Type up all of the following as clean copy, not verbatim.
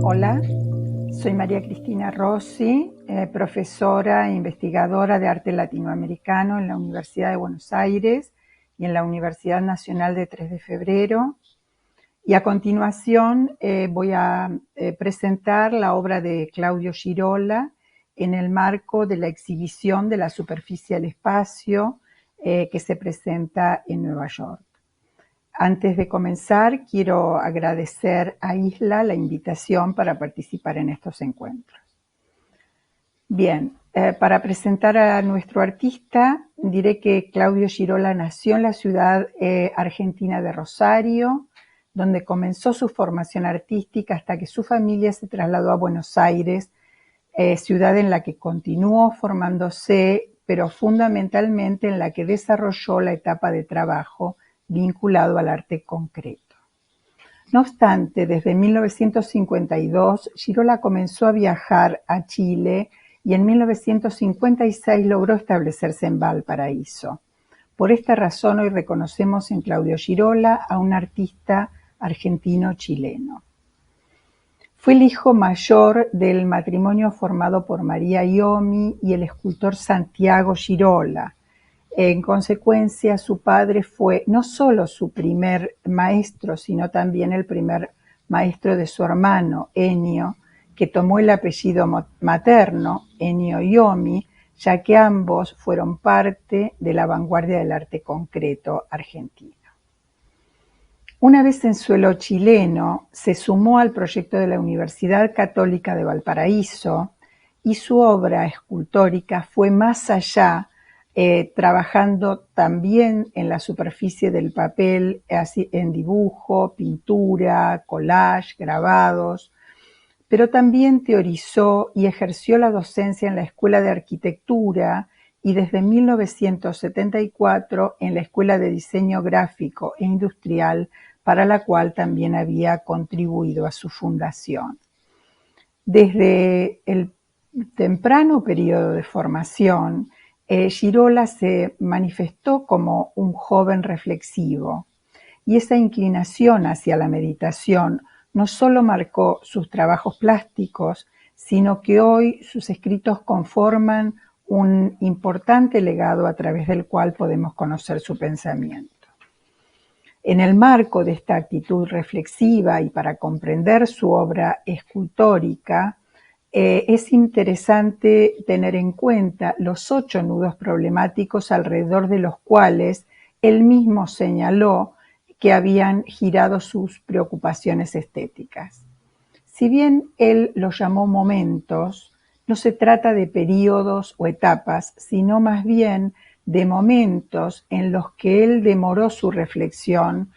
Hola, soy María Cristina Rossi, profesora e investigadora de arte latinoamericano en la Universidad de Buenos Aires y en la Universidad Nacional de 3 de Febrero. Y a continuación voy a presentar la obra de Claudio Girola en el marco de la exhibición de la superficie al espacio que se presenta en Nueva York. Antes de comenzar, quiero agradecer a Isla la invitación para participar en estos encuentros. Bien, para presentar a nuestro artista, diré que Claudio Girola nació en la ciudad argentina de Rosario, donde comenzó su formación artística hasta que su familia se trasladó a Buenos Aires, ciudad en la que continuó formándose, pero fundamentalmente en la que desarrolló la etapa de trabajo vinculado al arte concreto. No obstante, desde 1952, Girola comenzó a viajar a Chile y en 1956 logró establecerse en Valparaíso. Por esta razón, hoy reconocemos en Claudio Girola a un artista argentino-chileno. Fue el hijo mayor del matrimonio formado por María Iomi y el escultor Santiago Girola. En consecuencia, su padre fue no solo su primer maestro, sino también el primer maestro de su hermano, Ennio, que tomó el apellido materno, Ennio Iomi, ya que ambos fueron parte de la vanguardia del arte concreto argentino. Una vez en suelo chileno, se sumó al proyecto de la Universidad Católica de Valparaíso y su obra escultórica fue más allá, trabajando también en la superficie del papel, así en dibujo, pintura, collage, grabados, pero también teorizó y ejerció la docencia en la Escuela de Arquitectura y desde 1974 en la Escuela de Diseño Gráfico e Industrial, para la cual también había contribuido a su fundación. Desde el temprano periodo de formación, Girola se manifestó como un joven reflexivo y esa inclinación hacia la meditación no solo marcó sus trabajos plásticos, sino que hoy sus escritos conforman un importante legado a través del cual podemos conocer su pensamiento. En el marco de esta actitud reflexiva y para comprender su obra escultórica, es interesante tener en cuenta los 8 nudos problemáticos alrededor de los cuales él mismo señaló que habían girado sus preocupaciones estéticas. Si bien él los llamó momentos, no se trata de períodos o etapas, sino más bien de momentos en los que él demoró su reflexión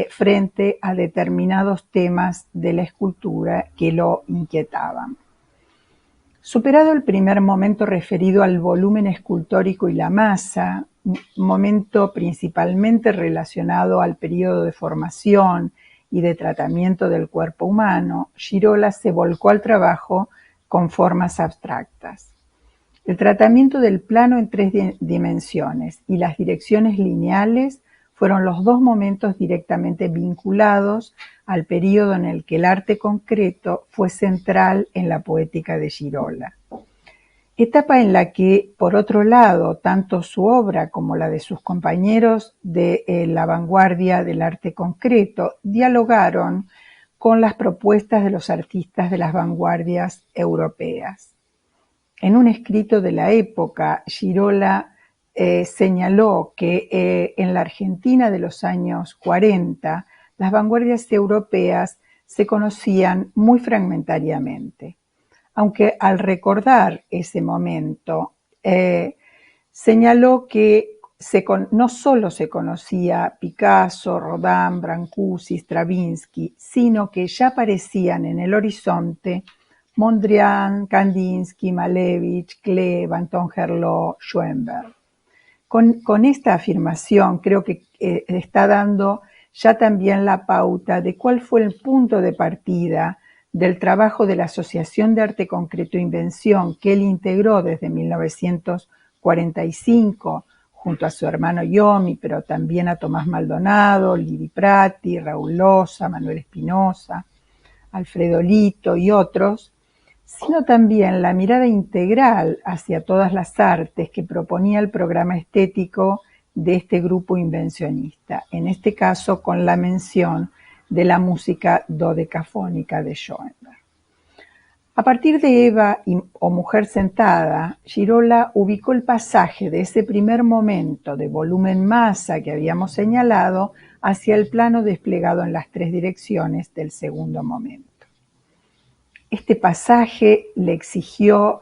frente a determinados temas de la escultura que lo inquietaban. Superado el primer momento referido al volumen escultórico y la masa, momento principalmente relacionado al periodo de formación y de tratamiento del cuerpo humano, Girola se volcó al trabajo con formas abstractas. El tratamiento del plano en 3 dimensiones y las direcciones lineales fueron los 2 momentos directamente vinculados al periodo en el que el arte concreto fue central en la poética de Girola. Etapa en la que, por otro lado, tanto su obra como la de sus compañeros de la vanguardia del arte concreto dialogaron con las propuestas de los artistas de las vanguardias europeas. En un escrito de la época, Girola señaló que en la Argentina de los años 40, las vanguardias europeas se conocían muy fragmentariamente. Aunque al recordar ese momento, señaló que no solo se conocía Picasso, Rodin, Brancusi, Stravinsky, sino que ya aparecían en el horizonte Mondrian, Kandinsky, Malevich, Kleeb, Anton Gerlot, Schoenberg. Con esta afirmación creo que está dando ya también la pauta de cuál fue el punto de partida del trabajo de la Asociación de Arte Concreto e Invención que él integró desde 1945 junto a su hermano Yomi, pero también a Tomás Maldonado, Liri Prati, Raúl Loza, Manuel Espinosa, Alfredo Lito y otros, sino también la mirada integral hacia todas las artes que proponía el programa estético de este grupo invencionista, en este caso con la mención de la música dodecafónica de Schoenberg. A partir de Eva o Mujer Sentada, Girola ubicó el pasaje de ese primer momento de volumen masa que habíamos señalado hacia el plano desplegado en las tres direcciones del segundo momento. Este pasaje le exigió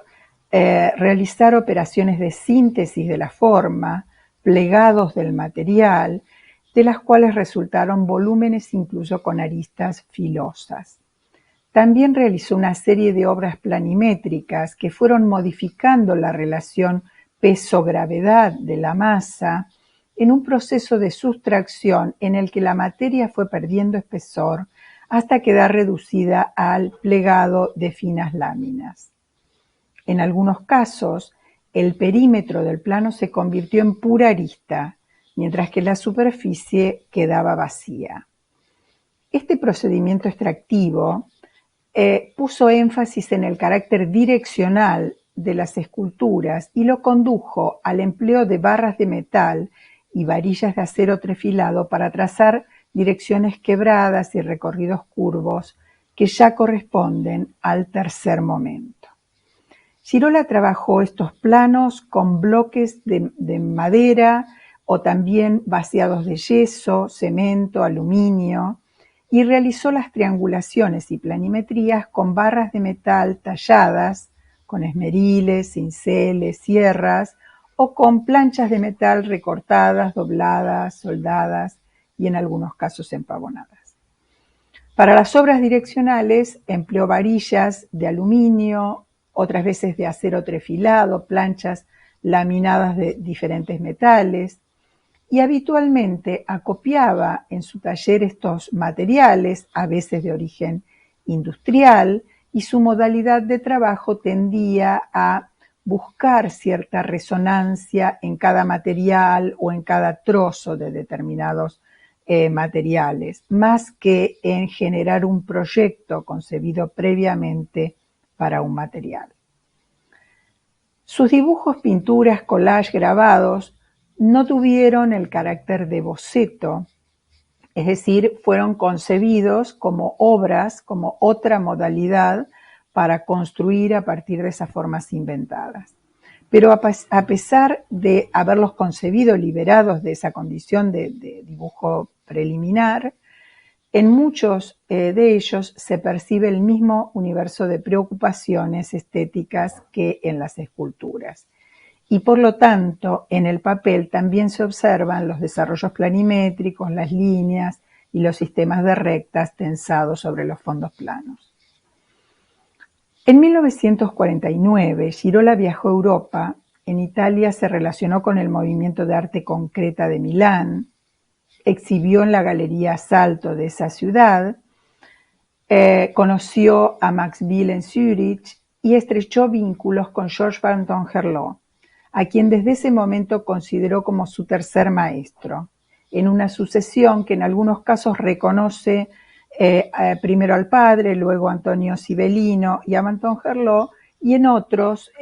realizar operaciones de síntesis de la forma, plegados del material, de las cuales resultaron volúmenes incluso con aristas filosas. También realizó una serie de obras planimétricas que fueron modificando la relación peso-gravedad de la masa en un proceso de sustracción en el que la materia fue perdiendo espesor hasta quedar reducida al plegado de finas láminas. En algunos casos, el perímetro del plano se convirtió en pura arista, mientras que la superficie quedaba vacía. Este procedimiento extractivo puso énfasis en el carácter direccional de las esculturas y lo condujo al empleo de barras de metal y varillas de acero trefilado para trazar direcciones quebradas y recorridos curvos que ya corresponden al tercer momento. Girola trabajó estos planos con bloques de madera o también vaciados de yeso, cemento, aluminio, y realizó las triangulaciones y planimetrías con barras de metal talladas, con esmeriles, cinceles, sierras o con planchas de metal recortadas, dobladas, soldadas y en algunos casos empavonadas. Para las obras direccionales empleó varillas de aluminio, otras veces de acero trefilado, planchas laminadas de diferentes metales, y habitualmente acopiaba en su taller estos materiales, a veces de origen industrial, y su modalidad de trabajo tendía a buscar cierta resonancia en cada material o en cada trozo de determinados materiales, más que en generar un proyecto concebido previamente para un material. Sus dibujos, pinturas, collages, grabados no tuvieron el carácter de boceto, es decir, fueron concebidos como obras, como otra modalidad para construir a partir de esas formas inventadas. Pero a pesar de haberlos concebido liberados de esa condición de dibujo preliminar, en muchos de ellos se percibe el mismo universo de preocupaciones estéticas que en las esculturas. Y por lo tanto, en el papel también se observan los desarrollos planimétricos, las líneas y los sistemas de rectas tensados sobre los fondos planos. En 1949, Girola viajó a Europa. En Italia se relacionó con el movimiento de arte concreta de Milán, exhibió en la Galería Salto de esa ciudad, conoció a Max Biel en Zúrich y estrechó vínculos con Georges Van Gerlot, a quien desde ese momento consideró como su tercer maestro, en una sucesión que en algunos casos reconoce primero al padre, luego a Antonio Sibelino y a Van Gerlot, y en otros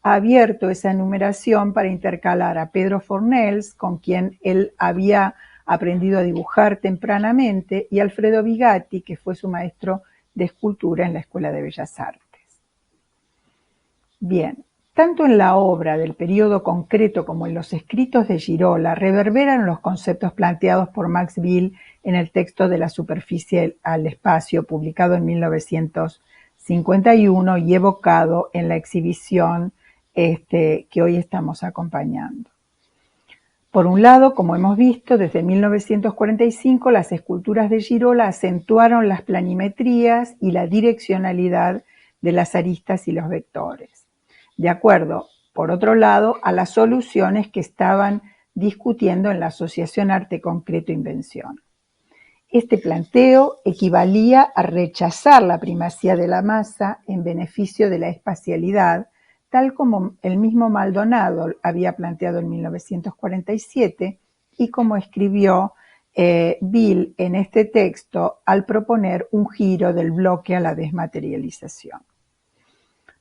ha abierto esa enumeración para intercalar a Pedro Fornells, con quien él había aprendido a dibujar tempranamente, y Alfredo Bigatti, que fue su maestro de escultura en la Escuela de Bellas Artes. Bien, tanto en la obra del periodo concreto como en los escritos de Girola reverberan los conceptos planteados por Max Biel en el texto de La superficie al espacio, publicado en 1951 y evocado en la exhibición que hoy estamos acompañando. Por un lado, como hemos visto, desde 1945 las esculturas de Girola acentuaron las planimetrías y la direccionalidad de las aristas y los vectores, de acuerdo, por otro lado, a las soluciones que estaban discutiendo en la Asociación Arte Concreto Invención. Este planteo equivalía a rechazar la primacía de la masa en beneficio de la espacialidad, tal como el mismo Maldonado había planteado en 1947 y como escribió Bill en este texto al proponer un giro del bloque a la desmaterialización.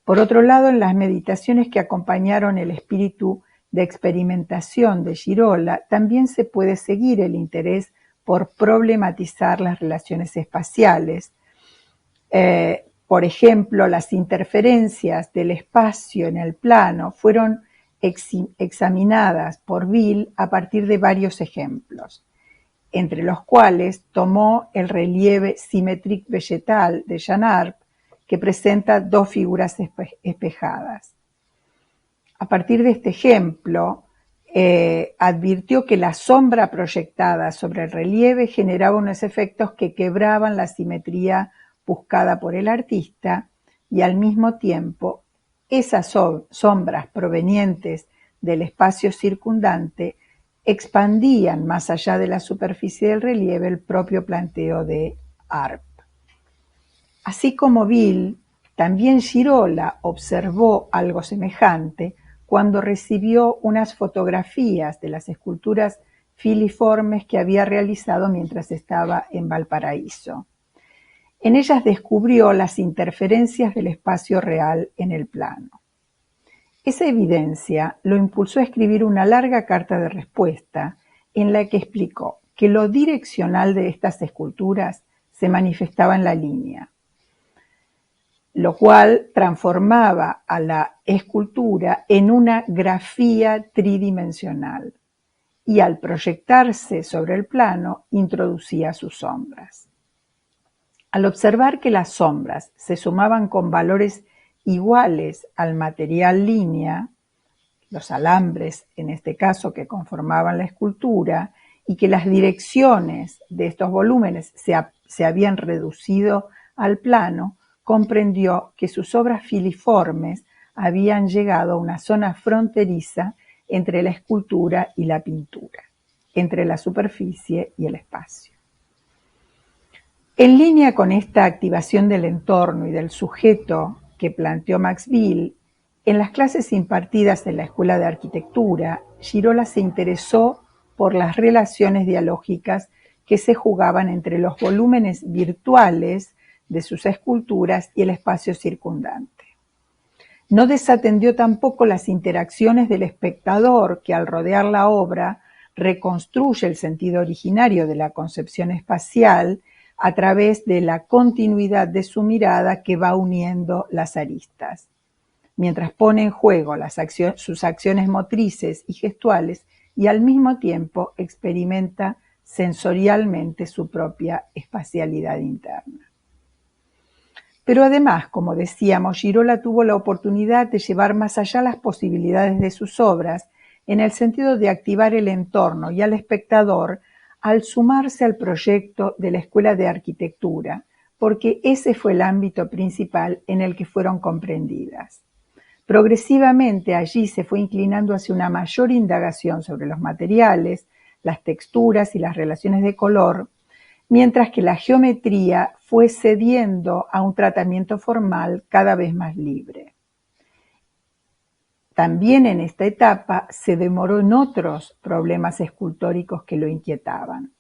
Por otro lado, en las meditaciones que acompañaron el espíritu de experimentación de Girola, también se puede seguir el interés por problematizar las relaciones espaciales. Por ejemplo, las interferencias del espacio en el plano fueron examinadas por Bill a partir de varios ejemplos, entre los cuales tomó el relieve Symétrique Végétal de Jean Arp, que presenta dos figuras espejadas. A partir de este ejemplo, advirtió que la sombra proyectada sobre el relieve generaba unos efectos que quebraban la simetría buscada por el artista y al mismo tiempo esas sombras provenientes del espacio circundante expandían más allá de la superficie del relieve el propio planteo de Arp. Así como Bill, también Girola observó algo semejante cuando recibió unas fotografías de las esculturas filiformes que había realizado mientras estaba en Valparaíso. En ellas descubrió las interferencias del espacio real en el plano. Esa evidencia lo impulsó a escribir una larga carta de respuesta en la que explicó que lo direccional de estas esculturas se manifestaba en la línea, lo cual transformaba a la escultura en una grafía tridimensional y al proyectarse sobre el plano introducía sus sombras. Al observar que las sombras se sumaban con valores iguales al material línea, los alambres en este caso que conformaban la escultura, y que las direcciones de estos volúmenes se habían reducido al plano, comprendió que sus obras filiformes habían llegado a una zona fronteriza entre la escultura y la pintura, entre la superficie y el espacio. En línea con esta activación del entorno y del sujeto que planteó Max Bill, en las clases impartidas en la Escuela de Arquitectura, Girola se interesó por las relaciones dialógicas que se jugaban entre los volúmenes virtuales de sus esculturas y el espacio circundante. No desatendió tampoco las interacciones del espectador que al rodear la obra reconstruye el sentido originario de la concepción espacial a través de la continuidad de su mirada que va uniendo las aristas, mientras pone en juego sus acciones motrices y gestuales y al mismo tiempo experimenta sensorialmente su propia espacialidad interna. Pero además, como decíamos, Girola tuvo la oportunidad de llevar más allá las posibilidades de sus obras en el sentido de activar el entorno y al espectador al sumarse al proyecto de la Escuela de Arquitectura, porque ese fue el ámbito principal en el que fueron comprendidas. Progresivamente allí se fue inclinando hacia una mayor indagación sobre los materiales, las texturas y las relaciones de color, mientras que la geometría fue cediendo a un tratamiento formal cada vez más libre. También en esta etapa se demoró en otros problemas escultóricos que lo inquietaban.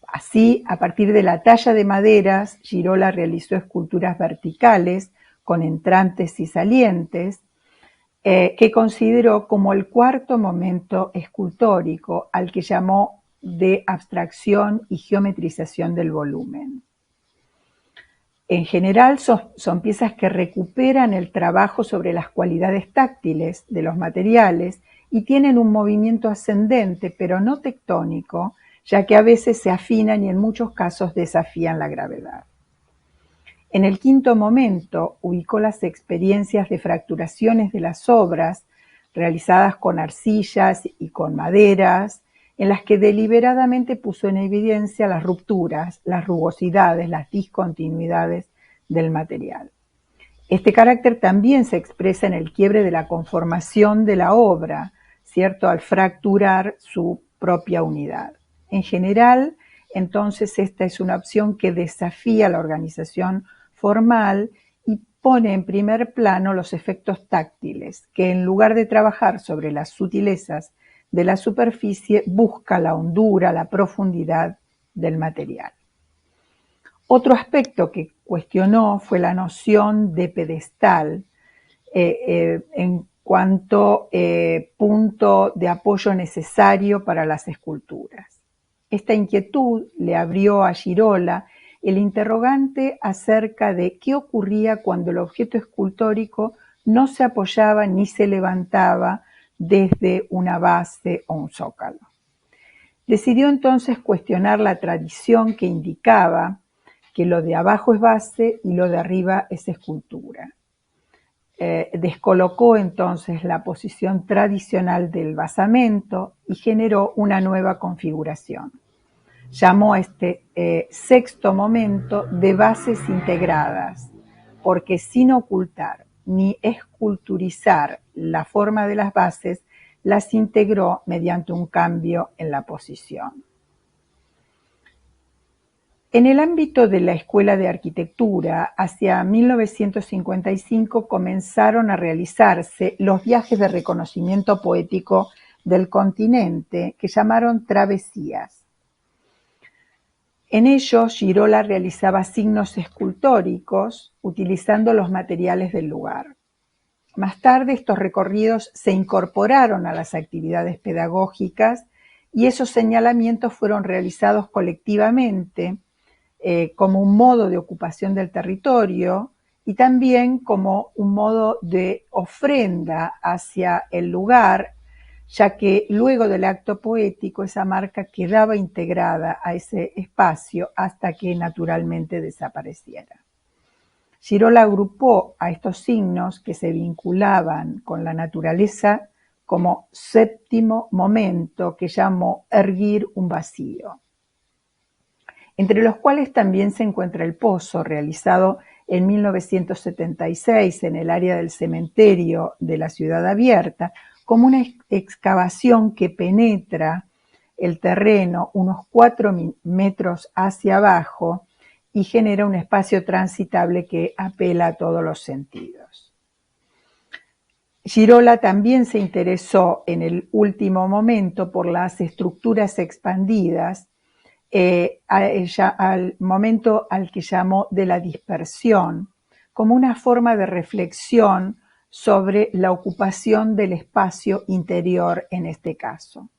Así, a partir de la talla de maderas, Girola realizó esculturas verticales con entrantes y salientes, que consideró como el cuarto momento escultórico, al que llamó de abstracción y geometrización del volumen. En general son piezas que recuperan el trabajo sobre las cualidades táctiles de los materiales y tienen un movimiento ascendente, pero no tectónico, ya que a veces se afinan y en muchos casos desafían la gravedad. En el quinto momento ubicó las experiencias de fracturaciones de las obras realizadas con arcillas y con maderas, en las que deliberadamente puso en evidencia las rupturas, las rugosidades, las discontinuidades del material. Este carácter también se expresa en el quiebre de la conformación de la obra, ¿cierto?, al fracturar su propia unidad. En general, entonces, esta es una opción que desafía la organización formal y pone en primer plano los efectos táctiles, que en lugar de trabajar sobre las sutilezas de la superficie, busca la hondura, la profundidad del material. Otro aspecto que cuestionó fue la noción de pedestal en cuanto punto de apoyo necesario para las esculturas. Esta inquietud le abrió a Girola el interrogante acerca de qué ocurría cuando el objeto escultórico no se apoyaba ni se levantaba desde una base o un zócalo. Decidió entonces cuestionar la tradición que indicaba que lo de abajo es base y lo de arriba es escultura. Descolocó entonces la posición tradicional del basamento y generó una nueva configuración. Llamó a este sexto momento de bases integradas, porque sin ocultar ni esculturizar la forma de las bases, las integró mediante un cambio en la posición. En el ámbito de la Escuela de Arquitectura, hacia 1955 comenzaron a realizarse los viajes de reconocimiento poético del continente, que llamaron travesías. En ellos, Girola realizaba signos escultóricos utilizando los materiales del lugar. Más tarde, estos recorridos se incorporaron a las actividades pedagógicas y esos señalamientos fueron realizados colectivamente como un modo de ocupación del territorio y también como un modo de ofrenda hacia el lugar, ya que luego del acto poético esa marca quedaba integrada a ese espacio hasta que naturalmente desapareciera. Girola agrupó a estos signos que se vinculaban con la naturaleza como séptimo momento, que llamó erguir un vacío, entre los cuales también se encuentra el pozo, realizado en 1976 en el área del cementerio de la Ciudad Abierta, como una excavación que penetra el terreno unos 4 metros hacia abajo y genera un espacio transitable que apela a todos los sentidos. Girola también se interesó en el último momento por las estructuras expandidas, al momento al que llamó de la dispersión, como una forma de reflexión sobre la ocupación del espacio interior en este caso.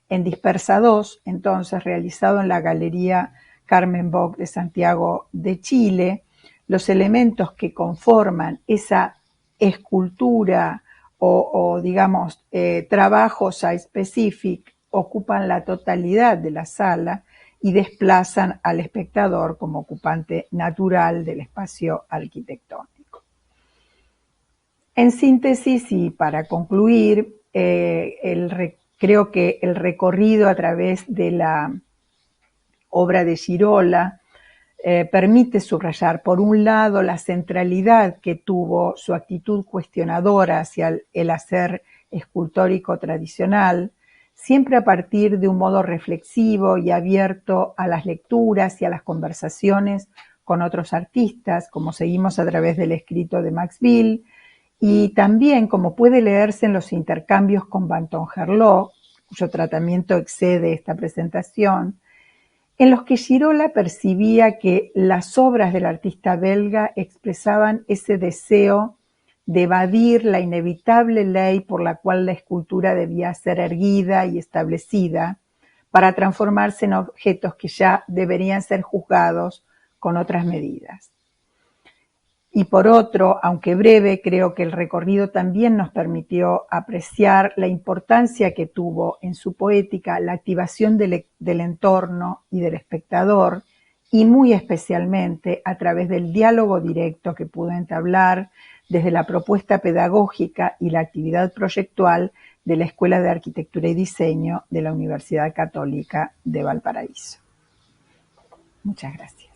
En Dispersa 2, entonces, realizado en la Galería Carmen Bock de Santiago de Chile, los elementos que conforman esa escultura o digamos, trabajo site-specific ocupan la totalidad de la sala y desplazan al espectador como ocupante natural del espacio arquitectónico. En síntesis y para concluir, creo que el recorrido a través de la obra de Girola permite subrayar, por un lado, la centralidad que tuvo su actitud cuestionadora hacia el hacer escultórico tradicional, siempre a partir de un modo reflexivo y abierto a las lecturas y a las conversaciones con otros artistas, como seguimos a través del escrito de Max Bill, y también como puede leerse en los intercambios con Banton Gerlot, cuyo tratamiento excede esta presentación, en los que Girola percibía que las obras del artista belga expresaban ese deseo de evadir la inevitable ley por la cual la escultura debía ser erguida y establecida para transformarse en objetos que ya deberían ser juzgados con otras medidas. Y por otro, aunque breve, creo que el recorrido también nos permitió apreciar la importancia que tuvo en su poética la activación del entorno y del espectador, y muy especialmente a través del diálogo directo que pudo entablar desde la propuesta pedagógica y la actividad proyectual de la Escuela de Arquitectura y Diseño de la Universidad Católica de Valparaíso. Muchas gracias.